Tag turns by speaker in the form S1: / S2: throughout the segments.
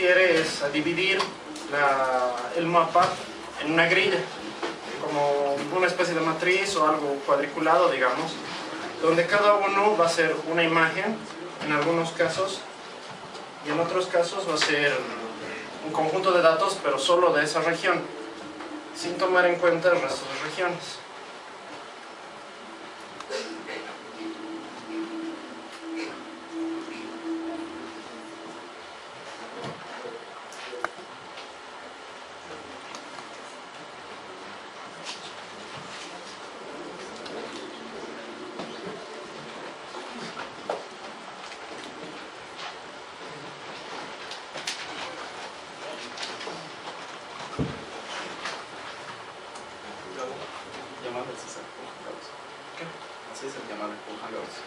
S1: refiere es a dividir el mapa en una grilla, como una especie de matriz o algo cuadriculado, digamos, donde cada uno va a ser una imagen, en algunos casos, y en otros casos va a ser un conjunto de datos, pero solo de esa región, sin tomar en cuenta el resto de regiones.
S2: Así es el llamado con Hangouts.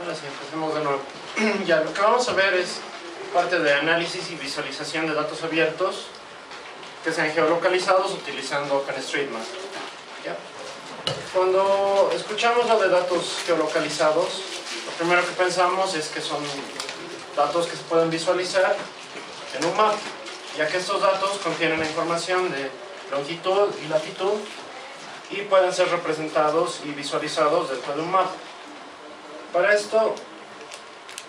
S1: Ahora sí, empecemos de nuevo. Ya, lo que vamos a ver es parte de análisis y visualización de datos abiertos que sean geolocalizados utilizando OpenStreetMap. ¿Ya? Cuando escuchamos lo de datos geolocalizados, lo primero que pensamos es que son datos que se pueden visualizar en un mapa, ya que estos datos contienen información de longitud y latitud y pueden ser representados y visualizados dentro de un mapa. Para esto,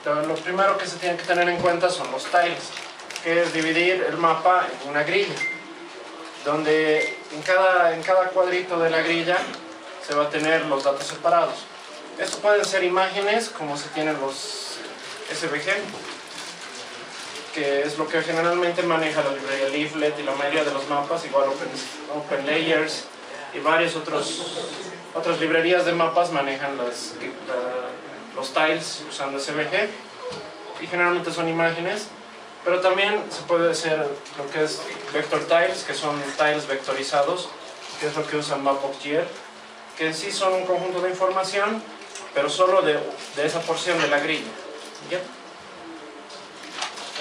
S1: lo primero que se tiene que tener en cuenta son los tiles, que es dividir el mapa en una grilla, donde en cada cuadrito de la grilla se va a tener los datos separados. Estos pueden ser imágenes, como se tienen los SVG, que es lo que generalmente maneja la librería Leaflet y la mayoría de los mapas, igual OpenLayers y varias otras librerías de mapas manejan los tiles usando SVG, y generalmente son imágenes, pero también se puede hacer lo que es vector tiles, que son tiles vectorizados, que es lo que usa Mapbox.jl, que en sí son un conjunto de información, pero solo de esa porción de la grilla. ¿Ya?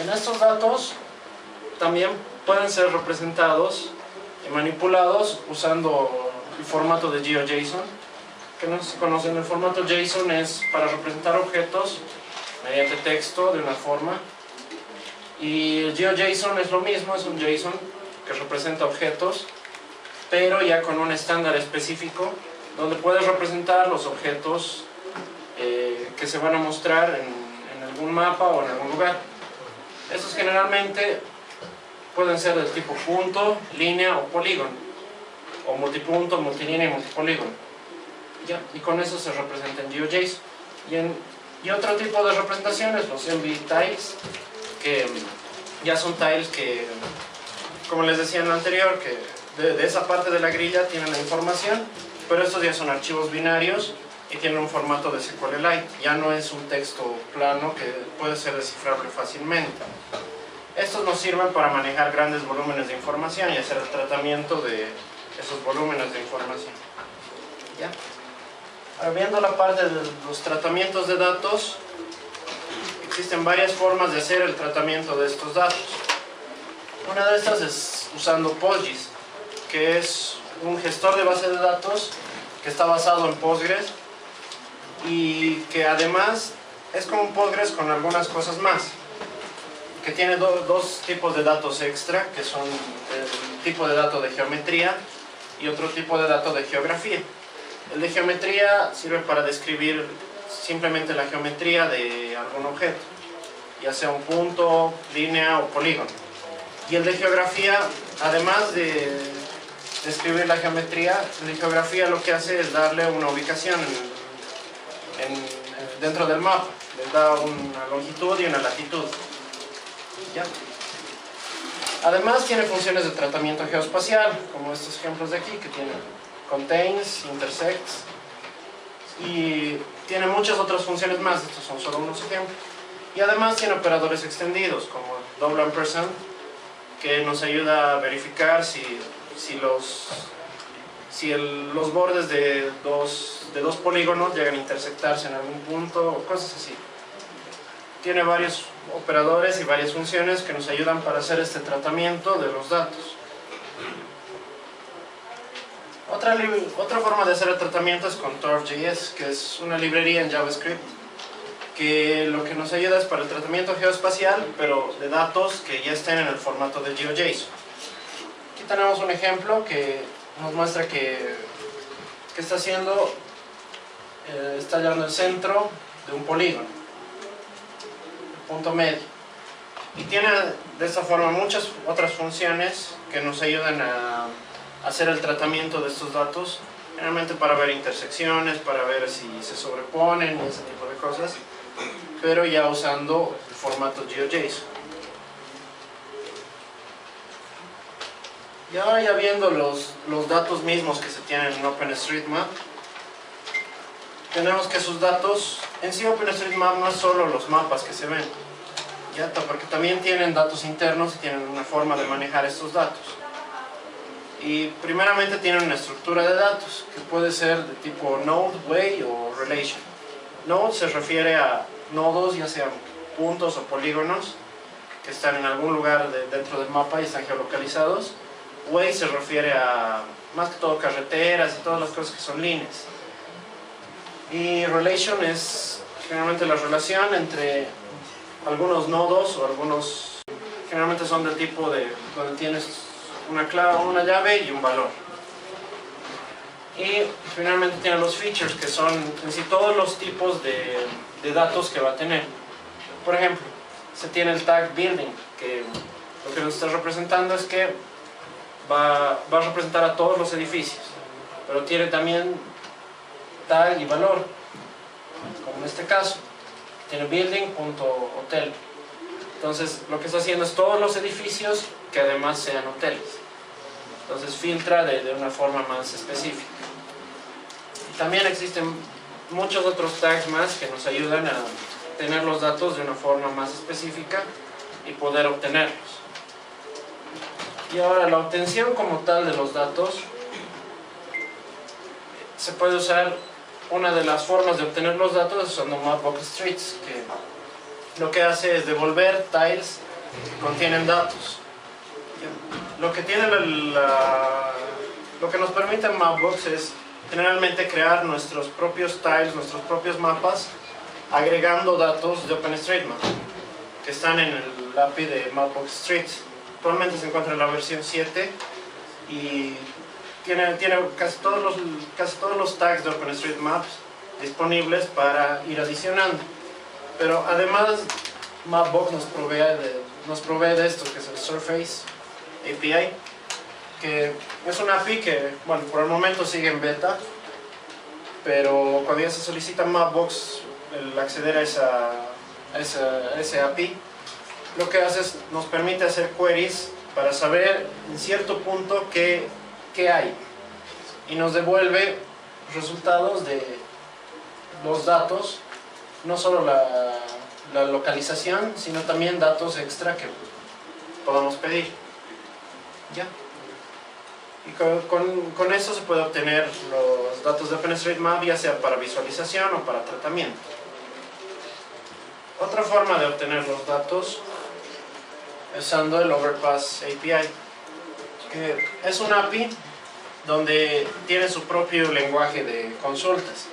S1: En estos datos también pueden ser representados y manipulados usando el formato de GeoJSON, que no se conocen. El formato JSON es para representar objetos mediante texto de una forma, y el GeoJSON es lo mismo, es un JSON que representa objetos, pero ya con un estándar específico donde puedes representar los objetos que se van a mostrar en algún mapa o en algún lugar. Estos generalmente pueden ser del tipo punto, línea o polígono, o multipunto, multilínea y multipolígono. ¿Ya? Y con eso se representa en GeoJSON. Y otro tipo de representaciones, los MV tiles, que ya son tiles que, como les decía en lo anterior, que de esa parte de la grilla tienen la información, pero estos ya son archivos binarios y tienen un formato de SQLite. Ya no es un texto plano que puede ser descifrable fácilmente. Estos nos sirven para manejar grandes volúmenes de información y hacer el tratamiento de esos volúmenes de información. ¿Ya? Ahora, viendo la parte de los tratamientos de datos, existen varias formas de hacer el tratamiento de estos datos. Una de estas es usando PostGIS, que es un gestor de base de datos que está basado en Postgres y que además es como un Postgres con algunas cosas más, que tiene dos tipos de datos extra, que son el tipo de dato de geometría y otro tipo de dato de geografía. El de geometría sirve para describir simplemente la geometría de algún objeto, ya sea un punto, línea o polígono. Y el de geografía, además de describir la geometría, el de geografía lo que hace es darle una ubicación dentro del mapa. Les da una longitud y una latitud. ¿Ya? Además tiene funciones de tratamiento geoespacial, como estos ejemplos de aquí, que tienen contains, intersects y tiene muchas otras funciones más. Estos son solo unos ejemplos. Y además tiene operadores extendidos como double ampersand, que nos ayuda a verificar si los bordes de dos polígonos llegan a intersectarse en algún punto o cosas así. Tiene varios operadores y varias funciones que nos ayudan para hacer este tratamiento de los datos. Otra forma de hacer el tratamiento es con Torf.js, que es una librería en JavaScript que lo que nos ayuda es para el tratamiento geoespacial, pero de datos que ya estén en el formato de GeoJSON. Aquí tenemos un ejemplo que nos muestra que está haciendo, está hallando el centro de un polígono, el punto medio. Y tiene de esta forma muchas otras funciones que nos ayudan a hacer el tratamiento de estos datos, generalmente para ver intersecciones, para ver si se sobreponen y ese tipo de cosas, pero ya usando el formato GeoJSON. Y ahora ya viendo los datos mismos que se tienen en OpenStreetMap, tenemos que sus datos, en sí OpenStreetMap no es solo los mapas que se ven, ¿ya? Porque también tienen datos internos y tienen una forma de manejar estos datos. Y primeramente tienen una estructura de datos que puede ser de tipo node, way o relation. Node se refiere a nodos, ya sean puntos o polígonos que están en algún lugar dentro del mapa y están geolocalizados. Way se refiere a más que todo carreteras y todas las cosas que son líneas. Y relation es generalmente la relación entre algunos nodos o algunos, generalmente son del tipo de donde tienes una llave y un valor. Y finalmente tiene los features, que son en sí todos los tipos de datos que va a tener. Por ejemplo, se tiene el tag building, que lo que nos está representando es que va a representar a todos los edificios, pero tiene también tag y valor, como en este caso tiene building.hotel. Entonces lo que está haciendo es todos los edificios que además sean hoteles. Entonces filtra de una forma más específica. Y también existen muchos otros tags más que nos ayudan a tener los datos de una forma más específica y poder obtenerlos. Y ahora la obtención como tal de los datos se puede usar. Una de las formas de obtener los datos es usando Mapbox Streets, que lo que hace es devolver tiles que contienen datos. Lo que tiene lo que nos permite Mapbox es generalmente crear nuestros propios tiles, nuestros propios mapas, agregando datos de OpenStreetMap que están en el API de Mapbox Streets. Actualmente se encuentra en la versión 7 y tiene casi todos los tags de OpenStreetMap disponibles para ir adicionando. Pero además Mapbox nos provee de esto, que es el Surface API, que es una API que, bueno, por el momento sigue en beta, pero cuando ya se solicita Mapbox el acceder a ese API, lo que hace es nos permite hacer queries para saber en cierto punto qué hay, y nos devuelve resultados de los datos, no solo la localización, sino también datos extra que podamos pedir. ¿Ya? Y con eso se puede obtener los datos de OpenStreetMap, ya sea para visualización o para tratamiento. Otra forma de obtener los datos es usando el Overpass API, que es un API donde tiene su propio lenguaje de consultas.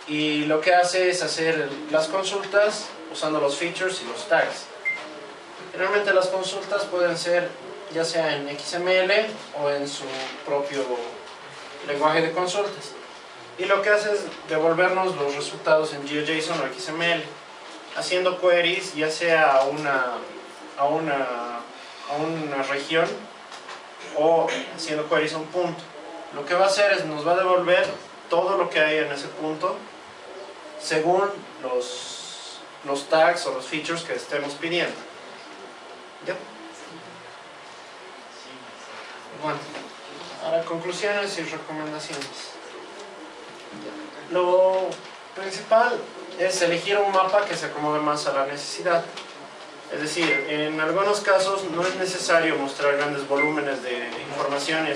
S1: Y lo que hace es hacer las consultas usando los features y los tags. Generalmente las consultas pueden ser ya sea en XML o en su propio lenguaje de consultas. Y lo que hace es devolvernos los resultados en GeoJSON o XML, haciendo queries ya sea a una región o haciendo queries a un punto. Lo que va a hacer es nos va a devolver todo lo que hay en ese punto según los tags o los features que estemos pidiendo. ¿Ya? Bueno, ahora conclusiones y recomendaciones. Lo principal es elegir un mapa que se acomode más a la necesidad. Es decir, en algunos casos no es necesario mostrar grandes volúmenes de información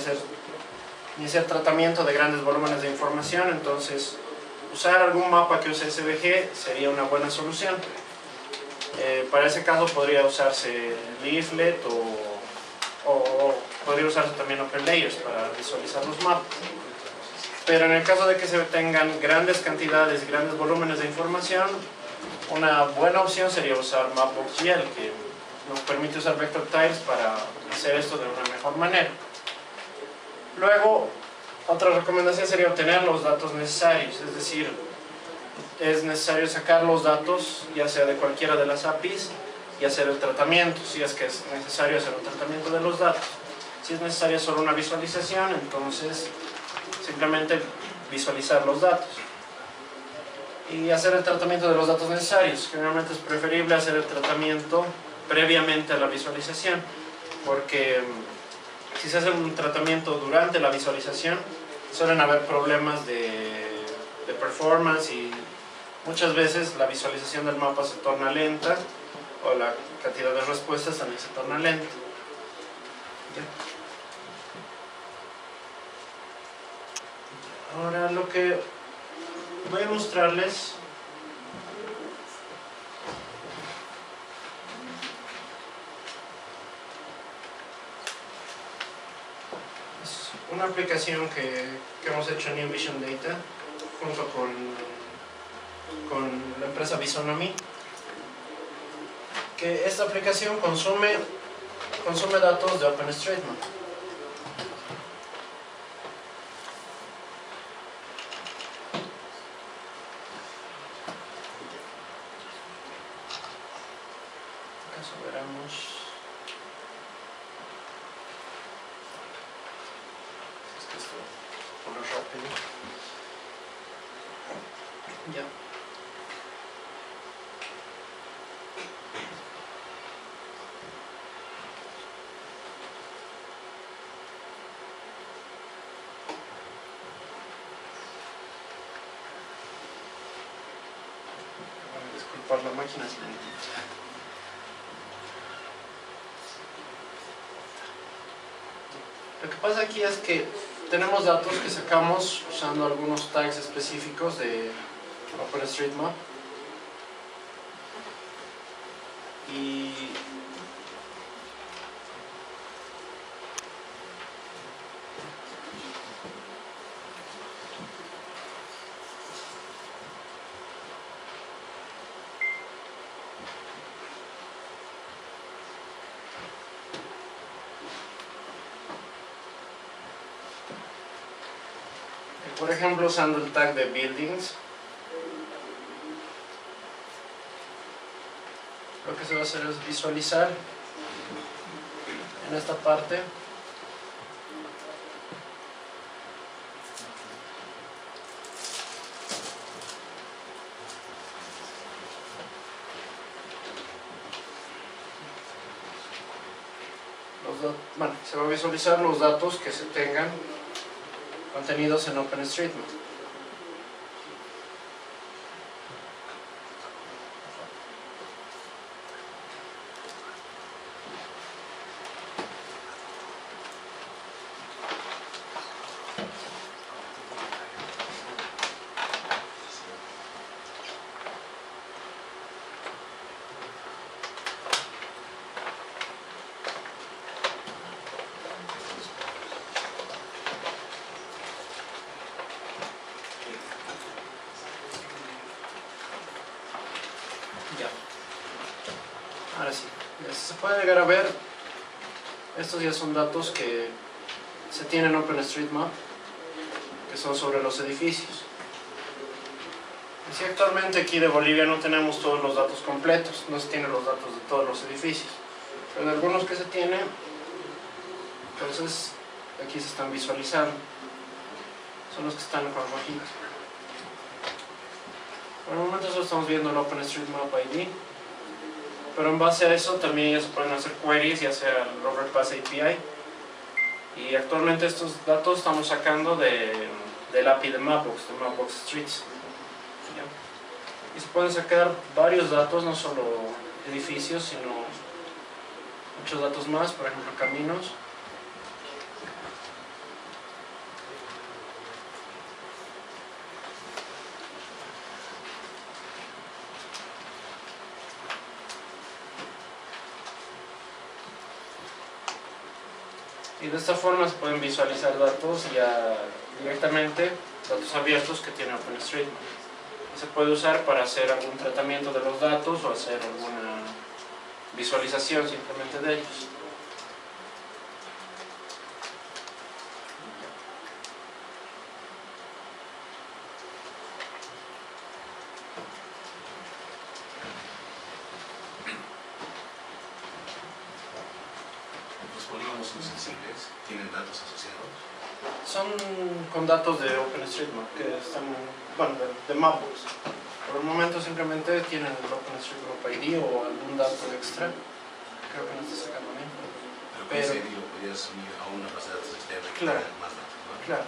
S1: ni hacer tratamiento de grandes volúmenes de información, entonces usar algún mapa que use SVG sería una buena solución. Para ese caso podría usarse Leaflet o podría usarse también OpenLayers para visualizar los mapas. Pero en el caso de que se tengan grandes cantidades y grandes volúmenes de información, una buena opción sería usar Mapbox.gl, que nos permite usar vector tiles para hacer esto de una mejor manera. Luego, otra recomendación sería obtener los datos necesarios, es decir, es necesario sacar los datos, ya sea de cualquiera de las APIs, y hacer el tratamiento, si es que es necesario hacer un tratamiento de los datos. Si es necesaria solo una visualización, entonces simplemente visualizar los datos y hacer el tratamiento de los datos necesarios. Generalmente es preferible hacer el tratamiento previamente a la visualización, porque si se hace un tratamiento durante la visualización suelen haber problemas de performance y muchas veces la visualización del mapa se torna lenta o la cantidad de respuestas también se torna lenta. Ahora lo que voy a mostrarles es una aplicación que hemos hecho en New Vision Data junto con la empresa Bisonomy, que esta aplicación consume datos de OpenStreetMap. Veremos. Es que esto pone rápido. Ya. Disculpar, la máquina es lentita. Lo que pasa aquí es que tenemos datos que sacamos usando algunos tags específicos de OpenStreetMap y por ejemplo, usando el tag de buildings, lo que se va a hacer es visualizar en esta parte se va a visualizar los datos que se tengan contenidos en OpenStreetMap. Ahora sí, se puede llegar a ver, estos ya son datos que se tienen en OpenStreetMap, que son sobre los edificios. Y si actualmente aquí de Bolivia no tenemos todos los datos completos, no se tienen los datos de todos los edificios, pero de algunos que se tienen, entonces aquí se están visualizando, son los que están con rojitos. Por el momento solo estamos viendo el OpenStreetMap ID, pero en base a eso también ya se pueden hacer queries, ya sea el Overpass API, y actualmente estos datos estamos sacando de del API de Mapbox Streets. ¿Ya? Y se pueden sacar varios datos, no solo edificios, sino muchos datos más, por ejemplo caminos. Y de esta forma se pueden visualizar datos ya directamente, datos abiertos que tiene OpenStreetMap. Se puede usar para hacer algún tratamiento de los datos o hacer alguna visualización simplemente de ellos.
S3: ¿Los polígonos son sensibles? ¿Tienen datos asociados?
S1: Son con datos de OpenStreetMap que están, bueno, de Mapbox. Por el momento simplemente tienen el OpenStreetMap ID o algún dato extra. Creo que no está sacando bien.
S3: Pero ese ID lo podías unir a una base de datos externa y
S1: Claro.
S3: tener más datos, ¿no?
S1: Claro.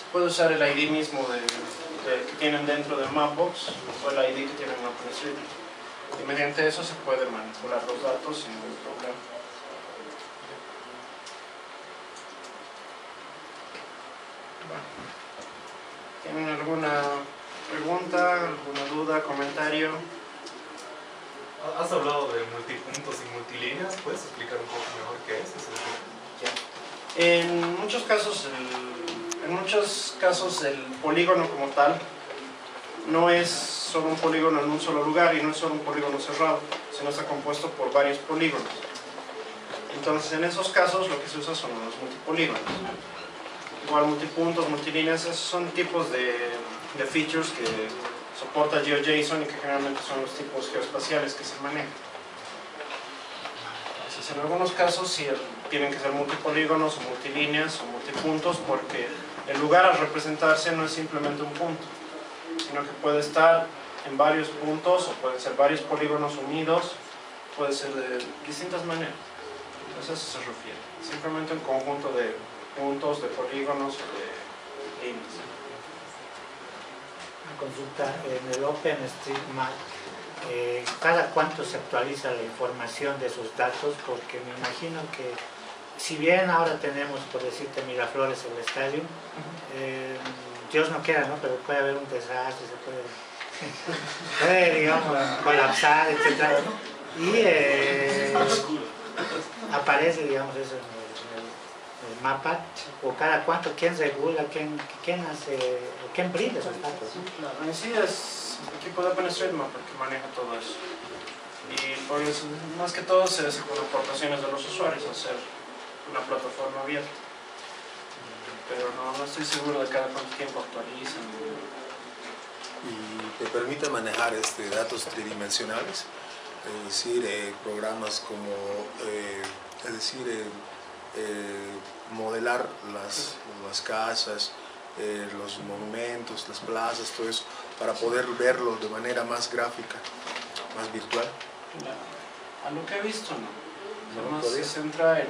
S1: Se puede usar el ID mismo que tienen dentro de Mapbox o el ID que tienen en OpenStreetMap. Y mediante eso se puede manipular los datos sin ningún problema. ¿Tienen alguna pregunta, alguna duda, comentario?
S4: Has hablado de multipuntos y multilíneas, ¿puedes explicar un poco mejor qué es eso?
S1: Ya. En muchos casos el polígono como tal no es solo un polígono en un solo lugar y no es solo un polígono cerrado, sino está compuesto por varios polígonos. Entonces en esos casos lo que se usa son los multipolígonos. Igual multipuntos, multilíneas, esos son tipos de features que soporta GeoJSON y que generalmente son los tipos geoespaciales que se manejan. Entonces en algunos casos sí tienen que ser multipolígonos o multilíneas o multipuntos porque el lugar a representarse no es simplemente un punto, sino que puede estar en varios puntos o pueden ser varios polígonos unidos, puede ser de distintas maneras. Entonces a eso se refiere, simplemente un conjunto de puntos, de polígonos o de líneas.
S5: Una consulta, en el OpenStreetMap, ¿cada cuánto se actualiza la información de esos datos? Porque me imagino que, si bien ahora tenemos, por decirte, Miraflores, el estadio, Dios no quiera, ¿no? Pero puede haber un desastre, puede, digamos, colapsar, etc. Y aparece, digamos, eso en el mapa, o cada cuánto, quién regula, quién hace, quién brinda esos datos, ¿no?
S1: Claro, en sí es el equipo de OpenStreetMap el que maneja todo eso. Y por eso, más que todo se hace con aportaciones de los usuarios, hacer una plataforma abierta. Pero no estoy seguro de cada cuánto tiempo actualizan.
S6: Y te permite manejar datos tridimensionales, es decir, programas como, modelar las casas, los monumentos, las plazas, todo eso, para poder verlo de manera más gráfica, más virtual.
S1: A lo que he visto, no. Además
S6: podía.
S1: se centra en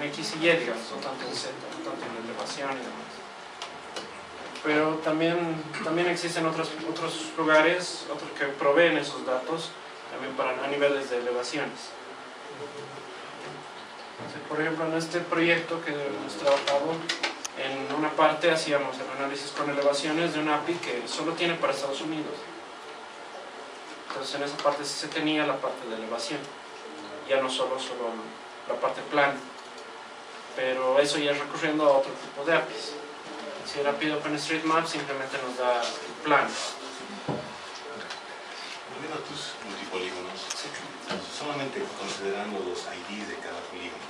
S1: X y Y, digamos, no tanto en Z, no tanto en elevación y demás. Pero también existen otros lugares, otros que proveen esos datos también a niveles de elevaciones. Entonces, por ejemplo, en este proyecto que hemos trabajado, en una parte hacíamos el análisis con elevaciones de una API que solo tiene para Estados Unidos. Entonces en esa parte sí se tenía la parte de elevación, ya no solo la parte plana, pero eso ya es recurriendo a otro tipo de APIs. Si el API de OpenStreetMap simplemente nos da el plano.
S3: Volviendo a tus multipolígonos, solamente considerando los IDs de cada polígono,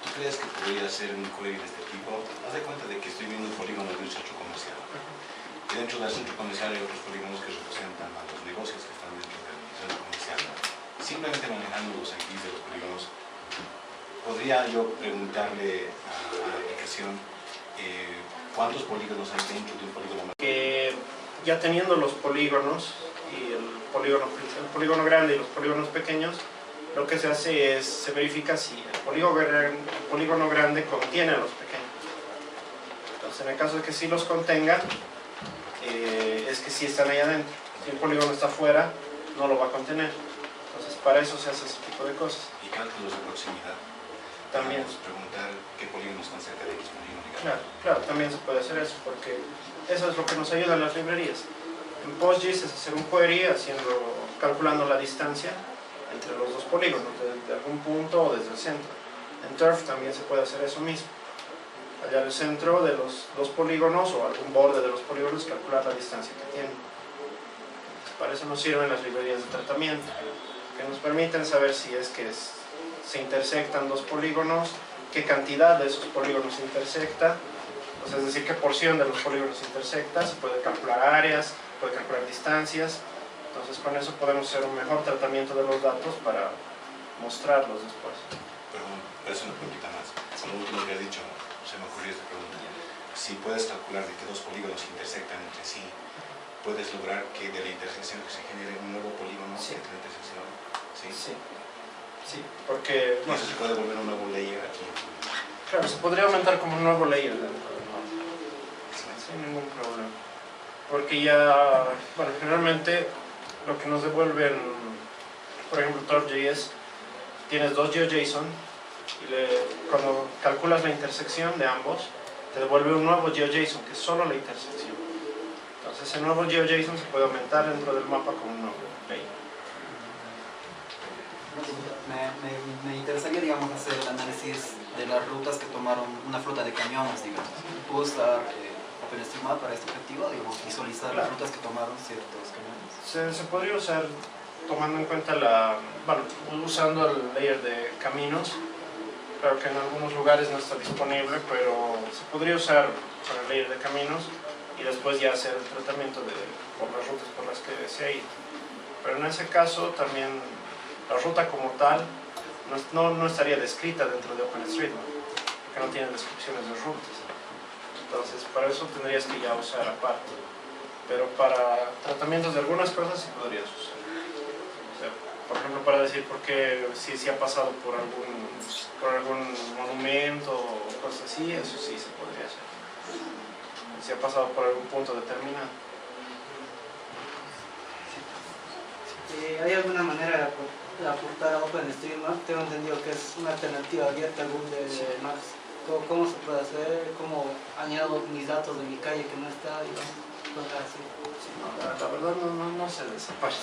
S3: ¿tú crees que podría ser un query de este tipo? Haz de cuenta de que estoy viendo un polígono de un centro comercial. Y dentro del centro comercial hay otros polígonos que representan a los negocios que están dentro del centro comercial. Simplemente manejando los IDs de los polígonos, podría yo preguntarle a la aplicación cuántos polígonos hay dentro de un polígono.
S1: Que ya teniendo los polígonos y el polígono grande y los polígonos pequeños, lo que se hace es, se verifica si el polígono grande contiene a los pequeños. Entonces, en el caso de que sí los contenga, es que sí están ahí adentro. Si el polígono está afuera, no lo va a contener. Entonces, para eso se hace ese tipo de cosas.
S3: Y cálculos de proximidad.
S1: También.
S3: Podemos preguntar qué polígonos están cerca de X polígono.
S1: Claro, claro, también se puede hacer eso, porque eso es lo que nos ayuda en las librerías. En PostGIS es hacer un query calculando la distancia entre los dos polígonos, desde algún punto o desde el centro. En Turf también se puede hacer eso mismo. Allá al centro de los dos polígonos o algún borde de los polígonos, calcular la distancia que tienen. Para eso nos sirven las librerías de tratamiento, que nos permiten saber si es que se intersectan dos polígonos, qué cantidad de esos polígonos intersecta, o sea, es decir, qué porción de los polígonos intersecta, se puede calcular áreas, se puede calcular distancias. Entonces con eso podemos hacer un mejor tratamiento de los datos para mostrarlos después.
S3: Perdón, es una preguntita más. Con lo último que has dicho, se me ocurrió esta pregunta. Si puedes calcular de que dos polígonos intersectan entre sí, ¿puedes lograr que de la intersección que se genere un nuevo polígono
S1: Sí.
S3: entre la intersección? ¿Sí?
S1: Sí, sí, porque
S3: Y eso se puede volver un nuevo layer aquí.
S1: claro, se podría aumentar como un nuevo layer dentro del mapa, sin ningún problema. Porque ya, bueno, generalmente lo que nos devuelven, por ejemplo, Turf.js, tienes dos GeoJSON y cuando calculas la intersección de ambos, te devuelve un nuevo GeoJSON que es solo la intersección. Entonces ese nuevo GeoJSON se puede aumentar dentro del mapa como un nuevo layer.
S2: Me interesaría, digamos, hacer el análisis de las rutas que tomaron una flota de camiones, digamos. ¿Puedo usar OpenStreetMap para este objetivo, digamos, visualizar las rutas que tomaron ciertos camiones?
S1: Se podría usar tomando en cuenta usando el layer de caminos. Claro que en algunos lugares no está disponible, pero se podría usar para el layer de caminos y después ya hacer el tratamiento por las rutas por las que se ha ido. Pero en ese caso también la ruta como tal no estaría descrita dentro de OpenStreetMap, porque no tiene descripciones de rutas. Entonces para eso tendrías que ya usar aparte. Pero para tratamientos de algunas cosas sí podrías usar. O sea, por ejemplo, para decir si ha pasado por algún monumento o cosas así, eso sí se podría hacer. Si ha pasado por algún punto determinado.
S7: ¿Hay alguna manera de aportar a OpenStreetMap? Tengo entendido que es una alternativa abierta a Google Maps. ¿Cómo se puede hacer? ¿Cómo añado mis datos de mi calle que no está? Cosas así.
S1: Sí, la verdad no sé de esa parte.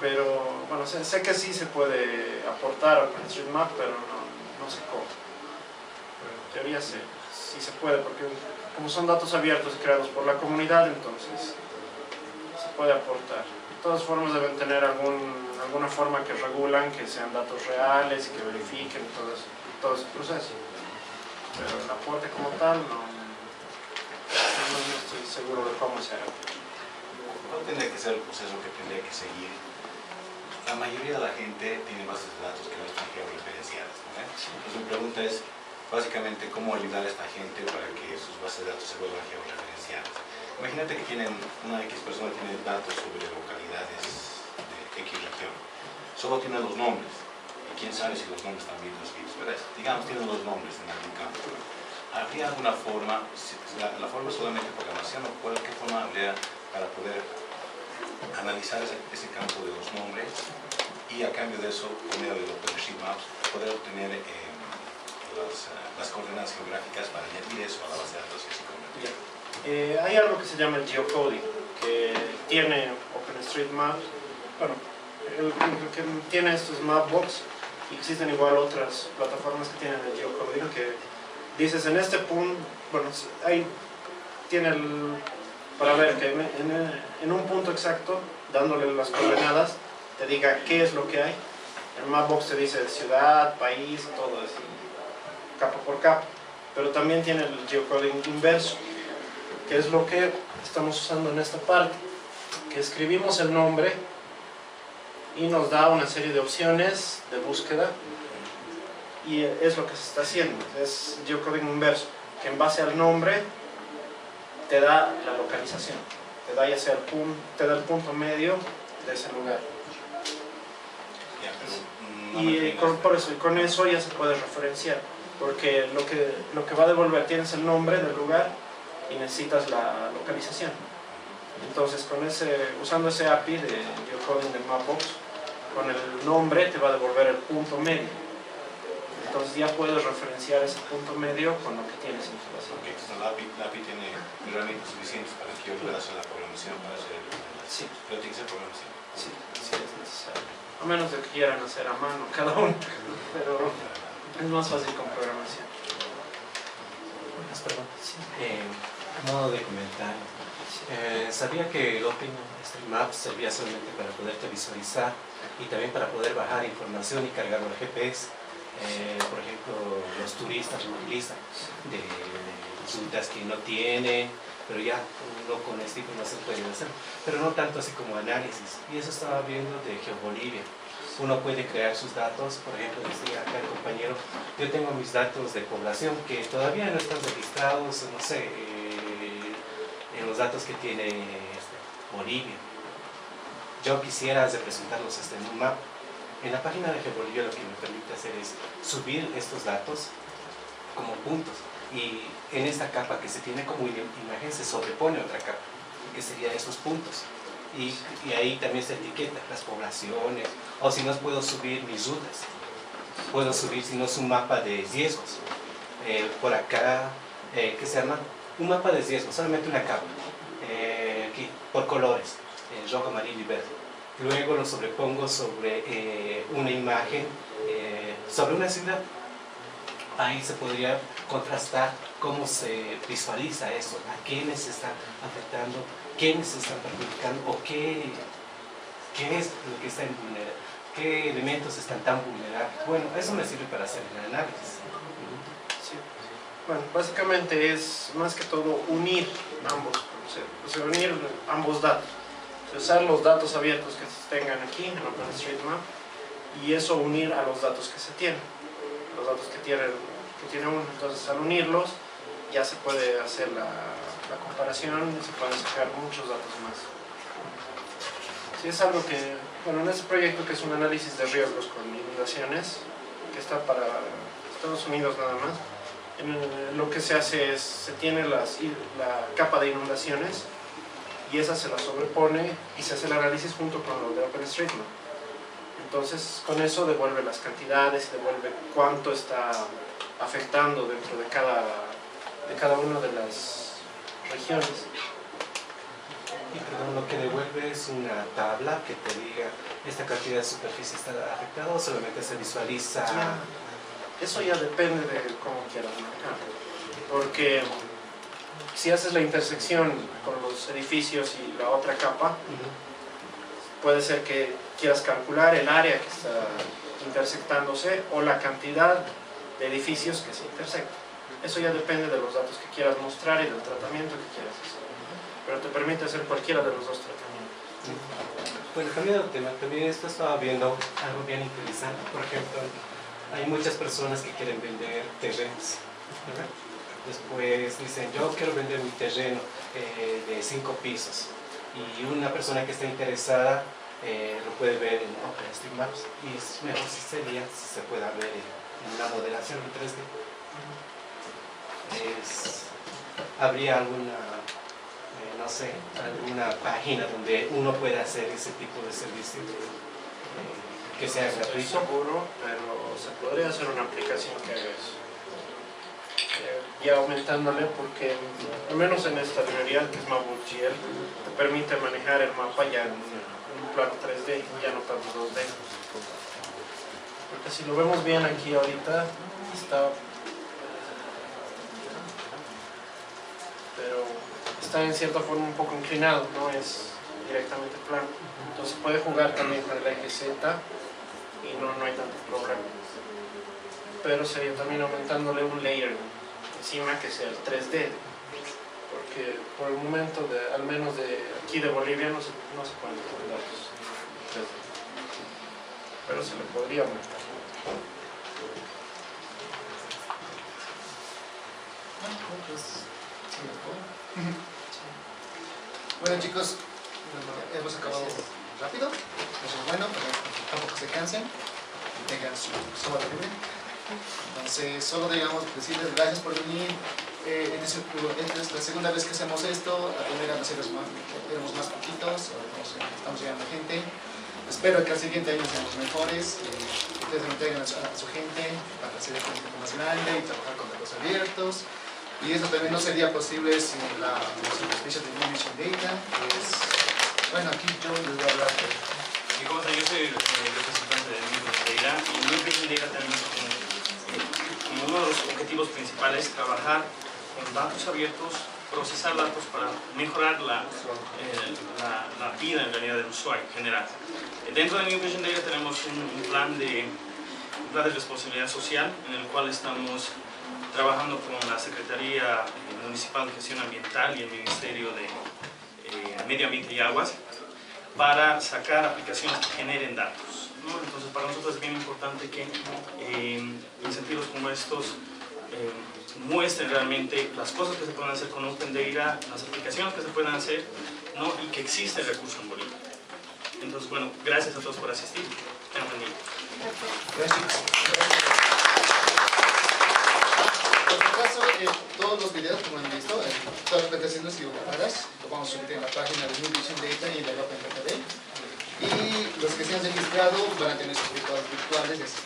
S1: Pero bueno, sé que sí se puede aportar a OpenStreetMap, pero no sé cómo. Pero en teoría sí se puede, porque como son datos abiertos y creados por la comunidad, entonces se puede aportar. De todas formas deben tener alguna forma que regulan que sean datos reales y que verifiquen todo ese proceso. Pero el aporte como tal no estoy seguro de cómo se hará.
S3: ¿Cuál tendría que ser el proceso que tendría que seguir? La mayoría de la gente tiene bases de datos que no están georreferenciadas, ¿no? Entonces mi pregunta es básicamente cómo ayudar a esta gente para que sus bases de datos se vuelvan georreferenciadas. Imagínate que una X persona tiene datos sobre localidades de X región. Solo tiene los nombres. Y quién sabe si los nombres están bien escritos, ¿verdad? Digamos, tiene los nombres en algún campo. ¿Habría alguna forma, la forma es solamente programación, o qué forma habría para poder analizar ese campo de los nombres y a cambio de eso, por medio de OpenStreetMap, poder obtener las coordenadas geográficas para añadir eso a la base de datos que se convierte?
S1: Hay algo que se llama el geocoding, que tiene OpenStreetMap, bueno, el que tiene estos Mapbox, y existen igual otras plataformas que tienen el geocoding, que dices en este punto, bueno, ahí tiene para ver que en un punto exacto, dándole las coordenadas, te diga qué es lo que hay. El Mapbox te dice ciudad, país, todo así, capa por capa. Pero también tiene el geocoding inverso, que es lo que estamos usando en esta parte, que escribimos el nombre y nos da una serie de opciones de búsqueda, y es lo que se está haciendo, es geocoding inverso, que en base al nombre te da la localización, te da ya sea el punto medio de ese lugar. Y con eso ya se puede referenciar, porque lo que va a devolver, tienes el nombre del lugar y necesitas la localización. Entonces, usando ese API de geocoding de Mapbox, con el nombre te va a devolver el punto medio. Entonces ya puedes referenciar ese punto medio con lo que tienes en tu base.
S3: Ok, entonces la API tiene herramientas suficientes para que yo pueda hacer la programación, para hacer el...
S1: Sí.
S3: Pero tiene que ser programación.
S1: Sí, sí es necesario. A menos de que quieran hacer a mano cada uno, pero es más fácil con programación.
S8: Perdón. A modo de comentario, sabía que el OpenStreetMap servía solamente para poderte visualizar y también para poder bajar información y cargarlo al GPS. Por ejemplo, los turistas lo utilizan de rutas que no tienen, pero ya uno con esta información puede hacer, pero no tanto así como análisis. Y eso estaba viendo de GeoBolivia. Uno puede crear sus datos, por ejemplo, decía acá el compañero, yo tengo mis datos de población que todavía no están registrados, no sé, en los datos que tiene Bolivia. Yo quisiera representarlos en un mapa. En la página de GeoBolivia lo que me permite hacer es subir estos datos como puntos, y en esta capa que se tiene como imagen se sobrepone otra capa, que sería esos puntos. Y ahí también se etiqueta las poblaciones, o si no puedo subir mis rutas, puedo subir, si no es un mapa de riesgos, por acá, ¿qué se llama? Un mapa de riesgos, solamente una capa, aquí, por colores, rojo, amarillo y verde. Luego lo sobrepongo sobre una imagen, sobre una ciudad. Ahí se podría contrastar cómo se visualiza eso, a quiénes se están afectando, quiénes se están perjudicando, o qué es lo que está en vulnerabilidad, qué elementos están tan vulnerables. Bueno, eso me sirve para hacer el análisis.
S1: Sí. Bueno, básicamente es más que todo unir ambos conceptos, o sea, unir ambos datos. Usar los datos abiertos que se tengan aquí en OpenStreetMap y eso unir a los datos que se tienen, los datos que tiene uno. Entonces, al unirlos ya se puede hacer la comparación y se pueden sacar muchos datos más. Sí, es algo que, bueno, en este proyecto, que es un análisis de riesgos con inundaciones, que está para Estados Unidos nada más, lo que se hace es, se tiene la capa de inundaciones y esa se la sobrepone y se hace el análisis junto con lo de OpenStreetMap. Entonces, con eso devuelve las cantidades, devuelve cuánto está afectando dentro de cada una de las regiones.
S8: Y perdón, lo que devuelve es una tabla que te diga esta cantidad de superficie está afectada, o solamente se visualiza.
S1: Eso ya depende de cómo quieras manejar, porque si haces la intersección con los edificios y la otra capa, puede ser que quieras calcular el área que está intersectándose o la cantidad de edificios que se intersectan. Eso ya depende de los datos que quieras mostrar y del tratamiento que quieras hacer, pero te permite hacer cualquiera de los dos tratamientos.
S8: Bueno, cambiando de tema, también esto estaba viendo algo bien interesante. Por ejemplo, hay muchas personas que quieren vender terrenos, ¿verdad? Después dicen, yo quiero vender mi terreno de 5 pisos, y una persona que está interesada lo puede ver en OpenStreetMap, y es mejor si se pueda ver en una modelación en 3D. ¿Habría alguna, no sé, alguna página donde uno pueda hacer ese tipo de servicio que sea gratuito?
S1: Estoy seguro, pero se podría hacer una aplicación que haga eso. Ya aumentándole, porque al menos en esta librería, que es Mapbox.gl, te permite manejar el mapa ya en un plano 3D y ya no tanto 2D. Porque si lo vemos bien aquí ahorita, pero está en cierta forma un poco inclinado, no es directamente plano. Entonces puede jugar también con el eje Z y no hay tanto problema. Pero sería también aumentándole un layer encima que sea el 3D, porque por el momento, al menos de aquí de Bolivia, no se pueden tener datos 3D, pero se le podría aumentar.
S9: Bueno, chicos, hemos acabado rápido, eso es bueno, pero tampoco se cansen y tengan su hora libre. Entonces, solo digamos decirles gracias por venir, Esta es la segunda vez que hacemos esto. La primera vez éramos más poquitos, ahora estamos llegando gente. Espero que al siguiente año seamos mejores, ustedes me traigan a su gente para hacer esto un poco más grande y trabajar con datos abiertos. Y eso también no sería posible sin los auspicios de New Vision Data. Bueno, aquí yo les voy a hablar de...
S10: Y como yo soy representante de New Vision Data, y New Vision Data tenemos como uno de los objetivos principales trabajar con datos abiertos, procesar datos para mejorar la vida en realidad del usuario en general. Dentro de New Vision Data tenemos un plan de responsabilidad social en el cual estamos trabajando con la Secretaría Municipal de Gestión Ambiental y el Ministerio de Medio Ambiente y Aguas para sacar aplicaciones que generen datos, ¿no? Entonces para nosotros es bien importante que incentivos como estos muestren realmente las cosas que se pueden hacer con Open Data, las aplicaciones que se pueden hacer, ¿no? Y que existe el recurso en Bolivia. Entonces, bueno, gracias a todos por asistir. Tengan buen día.
S9: Por si acaso, todos los videos, como han visto, todas las presentaciones y grabadas, lo vamos a subir en la página de New Vision Data y en la OpenData. Y los que se han registrado van a tener sus virtuales y así.